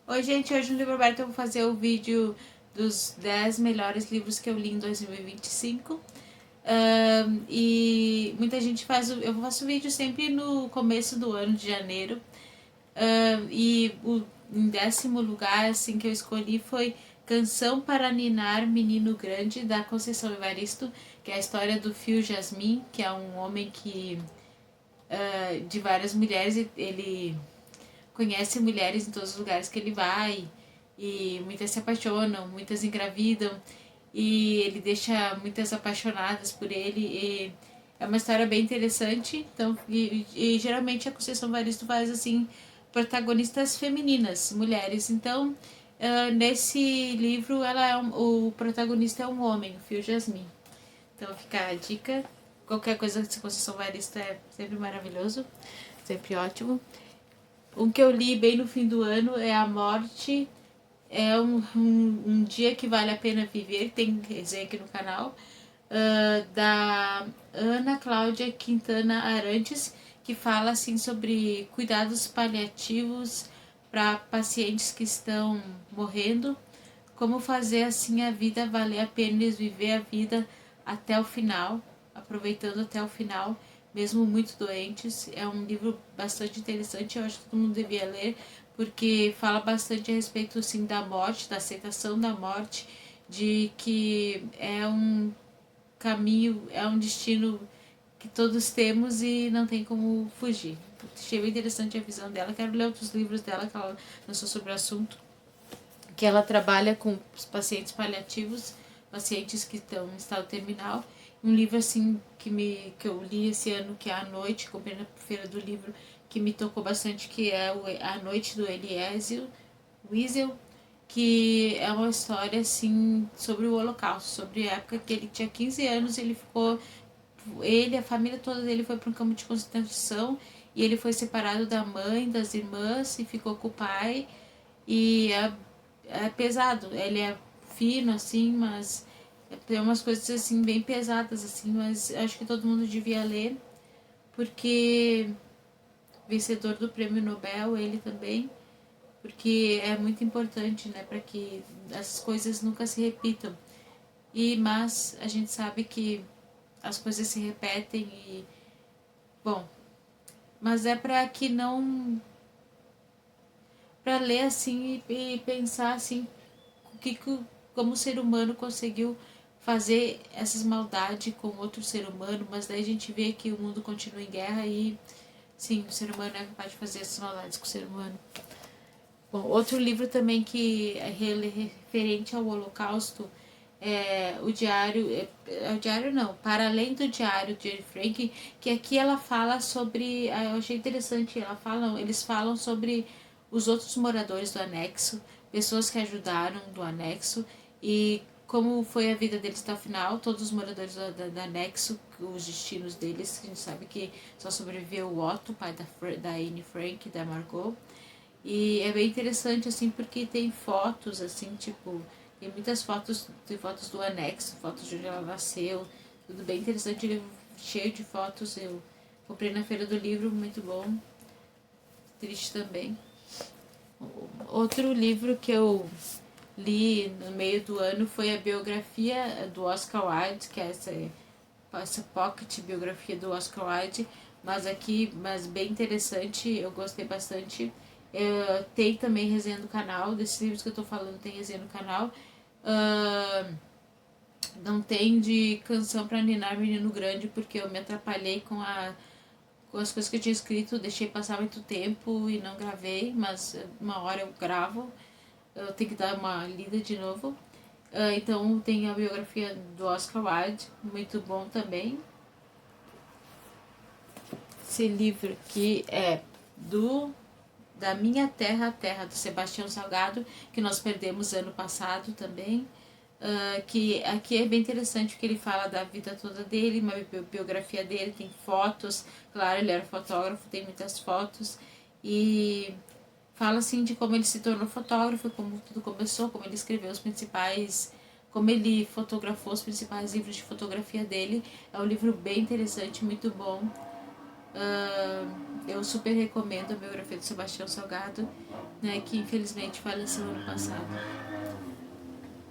Oi, gente, hoje no Livro Aberto eu vou fazer o vídeo dos 10 melhores livros que eu li em 2025. E muita gente faz, eu faço vídeo sempre no começo do ano de janeiro. Em 10º lugar, assim, que eu escolhi foi Canção para Ninar Menino Grande, da Conceição Evaristo, que é a história do Fio Jasmin, que é um homem que de várias mulheres, ele conhece mulheres em todos os lugares que ele vai e muitas se apaixonam, muitas engravidam e ele deixa muitas apaixonadas por ele e é uma história bem interessante. Então, geralmente a Conceição Evaristo faz assim protagonistas femininas, mulheres. Então, nesse livro o protagonista é um homem, o Fio Jasmin. Então fica a dica. Qualquer coisa de Conceição Evaristo é sempre maravilhoso, sempre ótimo. Um que eu li bem no fim do ano é A Morte é um dia que vale a pena viver, tem resenha aqui no canal, da Ana Cláudia Quintana Arantes, que fala assim sobre cuidados paliativos para pacientes que estão morrendo, como fazer assim a vida valer a pena, eles viver a vida até o final, aproveitando até o final, mesmo muito doentes. É um livro bastante interessante, eu acho que todo mundo devia ler, porque fala bastante a respeito assim da morte, da aceitação da morte, de que é um caminho, é um destino que todos temos e não tem como fugir. Achei bem interessante a visão dela. Quero ler outros livros dela que ela lançou sobre o assunto, que ela trabalha com os pacientes paliativos, pacientes que estão em estado terminal. Um livro assim que eu li esse ano, que é A Noite, comprei na feira do livro, que me tocou bastante, que é A Noite do Eliezer Wiesel, que é uma história assim sobre o Holocausto, sobre a época que ele tinha 15 anos, a família toda dele foi para um campo de concentração e ele foi separado da mãe, das irmãs e ficou com o pai. E é pesado, ele é fino assim, mas tem umas coisas assim bem pesadas assim, mas acho que todo mundo devia ler, porque vencedor do Prêmio Nobel, ele também, porque é muito importante, né, para que essas coisas nunca se repitam. Mas a gente sabe que as coisas se repetem e bom, mas é para que não, para ler assim e pensar assim o que como o ser humano conseguiu fazer essas maldades com outro ser humano, mas daí a gente vê que o mundo continua em guerra e sim, o ser humano é capaz de fazer essas maldades com o ser humano. Bom, outro livro também que é referente ao Holocausto é o diário, o diário não, para além do diário de Anne Frank, que aqui ela fala sobre, eu achei interessante, eles falam sobre os outros moradores do anexo, pessoas que ajudaram do anexo e como foi a vida deles até o final, todos os moradores do anexo, os destinos deles, a gente sabe que só sobreviveu o Otto, pai da Anne Frank, da Margot, e é bem interessante, assim, porque tem fotos, assim, tipo, tem muitas fotos, tem fotos do anexo, fotos de onde ela nasceu, tudo bem interessante, livro cheio de fotos, eu comprei na feira do livro, muito bom, triste também. Outro livro que eu li no meio do ano foi a biografia do Oscar Wilde, que é essa pocket biografia do Oscar Wilde, mas bem interessante, eu gostei bastante. Tem também resenha no canal, desses livros que eu tô falando tem resenha no canal. Não tem de Canção para Ninar Menino Grande, porque eu me atrapalhei com as coisas que eu tinha escrito, deixei passar muito tempo e não gravei, mas uma hora eu gravo, eu tenho que dar uma lida de novo. Então tem a biografia do Oscar Wilde, muito bom também. Esse livro aqui é do Da Minha Terra, a Terra, do Sebastião Salgado, que nós perdemos ano passado também. Que aqui é bem interessante porque ele fala da vida toda dele, uma biografia dele, tem fotos, claro, ele era fotógrafo, tem muitas fotos, e fala assim de como ele se tornou fotógrafo, como tudo começou, como ele escreveu os principais, como ele fotografou os principais livros de fotografia dele. É um livro bem interessante, muito bom. Eu super recomendo a biografia do Sebastião Salgado, né, que infelizmente faleceu ano passado.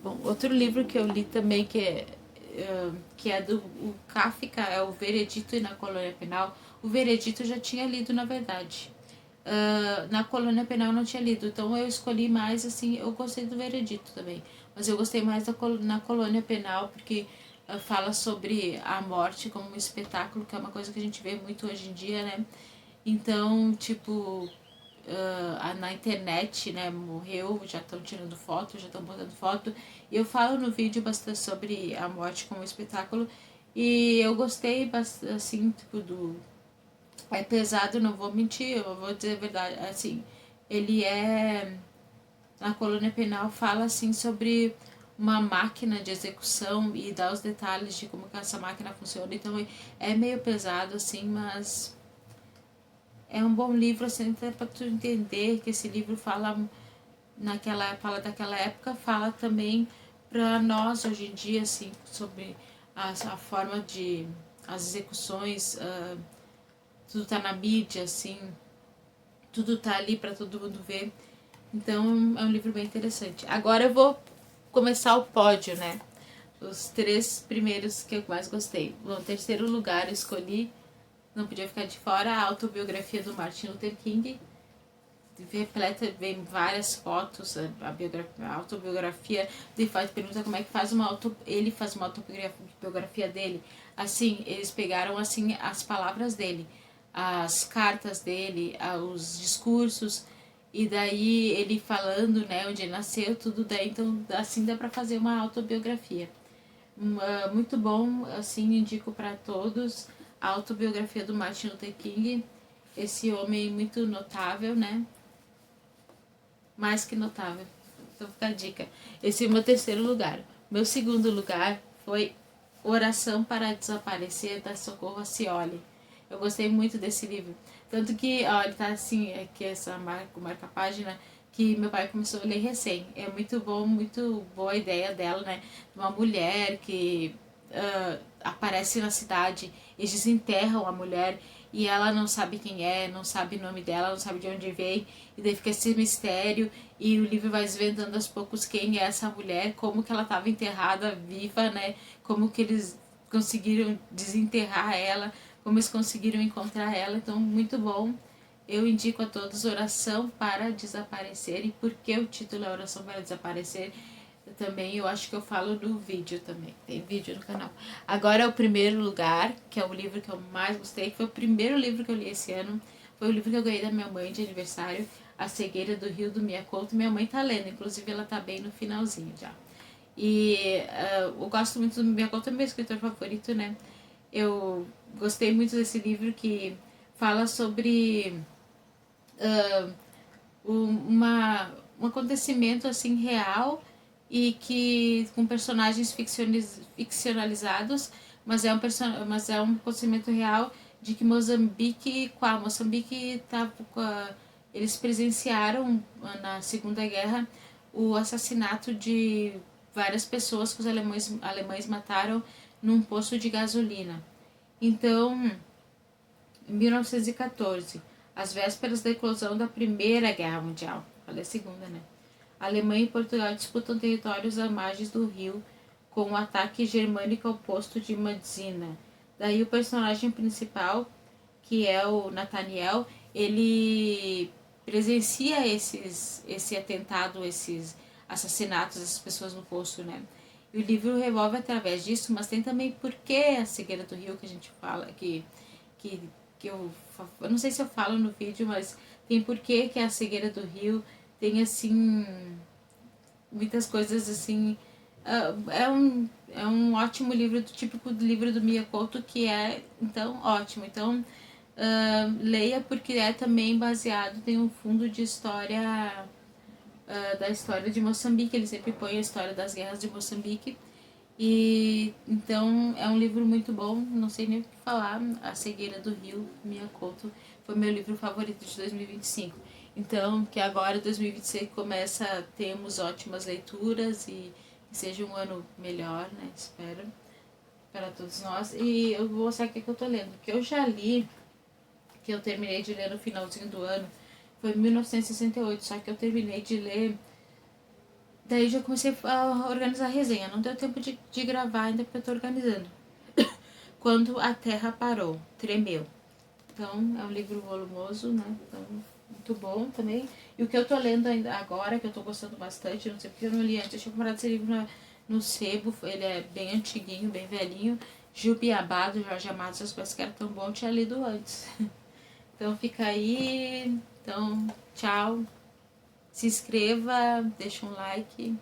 Bom, outro livro que eu li também que é do o Kafka, é o Veredito e na Colônia Penal. O Veredito eu já tinha lido, na verdade. Na Colônia Penal eu não tinha lido, então eu escolhi mais, assim, eu gostei do Veredito também, mas eu gostei mais na Colônia Penal, porque fala sobre a morte como um espetáculo, que é uma coisa que a gente vê muito hoje em dia, né? Então, tipo, na internet, né, morreu, já estão tirando foto, já estão botando foto. E eu falo no vídeo bastante sobre a morte como espetáculo. E eu gostei bastante, assim, tipo, é pesado, não vou mentir, eu vou dizer a verdade, assim, ele é... Na Colônia Penal fala, assim, sobre uma máquina de execução e dá os detalhes de como que essa máquina funciona. Então é meio pesado, assim, mas é um bom livro, assim, até para tu entender que esse livro fala daquela época, fala também para nós hoje em dia, assim, sobre a forma de as execuções, tudo tá na mídia, assim, tudo tá ali para todo mundo ver. Então é um livro bem interessante. Agora eu vou começar o pódio, né? Os 3 primeiros que eu mais gostei. No terceiro lugar eu escolhi, não podia ficar de fora, a autobiografia do Martin Luther King. Repleta, vem várias fotos, a autobiografia, ele faz, pergunta como é que faz ele faz uma autobiografia dele. Assim, eles pegaram assim as palavras dele, as cartas dele, os discursos, e daí ele falando, né, onde ele nasceu, tudo daí, então assim dá para fazer uma autobiografia. Muito bom, assim, indico para todos a autobiografia do Martin Luther King, esse homem muito notável, né? Mais que notável. Então fica a dica. Esse é o meu terceiro lugar. Meu segundo lugar foi Oração para Desaparecer, da Socorro Acioli. Eu gostei muito desse livro. Tanto que, ó, ele tá assim, aqui essa marca página, que meu pai começou a ler recém. É muito bom, muito boa a ideia dela, né? Uma mulher que aparece na cidade, eles desenterram a mulher e ela não sabe quem é, não sabe o nome dela, não sabe de onde veio, e daí fica esse mistério, e o livro vai desvendando aos poucos quem é essa mulher, como que ela estava enterrada viva, né? Como que eles conseguiram desenterrar ela, como eles conseguiram encontrar ela. Então, muito bom. Eu indico a todos Oração para Desaparecer. E por que o título é Oração para Desaparecer? Também eu acho que eu falo no vídeo também. Tem vídeo no canal. Agora, o primeiro lugar, que é o livro que eu mais gostei, que foi o primeiro livro que eu li esse ano. Foi o livro que eu ganhei da minha mãe de aniversário, A Cegueira do Rio do Miyakoto. Minha mãe tá lendo, inclusive ela tá bem no finalzinho já. E eu gosto muito do Miyakoto, é meu escritor favorito, né? Eu gostei muito desse livro que fala sobre um acontecimento assim real e que com personagens ficcionalizados, mas é um acontecimento real de que Moçambique eles presenciaram na Segunda Guerra o assassinato de várias pessoas que os alemães mataram num posto de gasolina. Então, em 1914, às vésperas da eclosão da Primeira Guerra Mundial, falei a segunda, né? A Alemanha e Portugal disputam territórios à margem do rio com o ataque germânico ao posto de Madzina. Daí o personagem principal, que é o Nathaniel, ele presencia esse atentado, esses assassinatos dessas pessoas no posto, né? E o livro revolve através disso, mas tem também por que a cegueira do rio que a gente fala, que, que eu não sei se eu falo no vídeo, mas tem porquê que a cegueira do rio tem assim muitas coisas assim. É um ótimo livro, do típico do livro do Miyakoto, que é então ótimo. Então leia, porque é também baseado, tem um fundo de história da história de Moçambique. Ele sempre põe a história das guerras de Moçambique. E então é um livro muito bom, não sei nem o que falar. A Cegueira do Rio, Miyakoto, foi meu livro favorito de 2025. Então, que agora 2026 começa, temos ótimas leituras e que seja um ano melhor, né? Espero, para todos nós. E eu vou mostrar o que eu tô lendo, que eu já li que eu terminei de ler no finalzinho do ano, foi 1968, só que eu terminei de ler, daí já comecei a organizar a resenha, não deu tempo de gravar ainda porque eu tô organizando. Quando a Terra Parou, Tremeu. Então, é um livro volumoso, né? Então, muito bom também. E o que eu tô lendo ainda agora, que eu tô gostando bastante, não sei porque eu não li antes, eu tinha comprado esse livro no sebo, ele é bem antiguinho, bem velhinho. Jubiabá, do Jorge Amado, essas coisas que eram tão bom, eu tinha lido antes. Então, fica aí. Então, tchau. Se inscreva, deixa um like.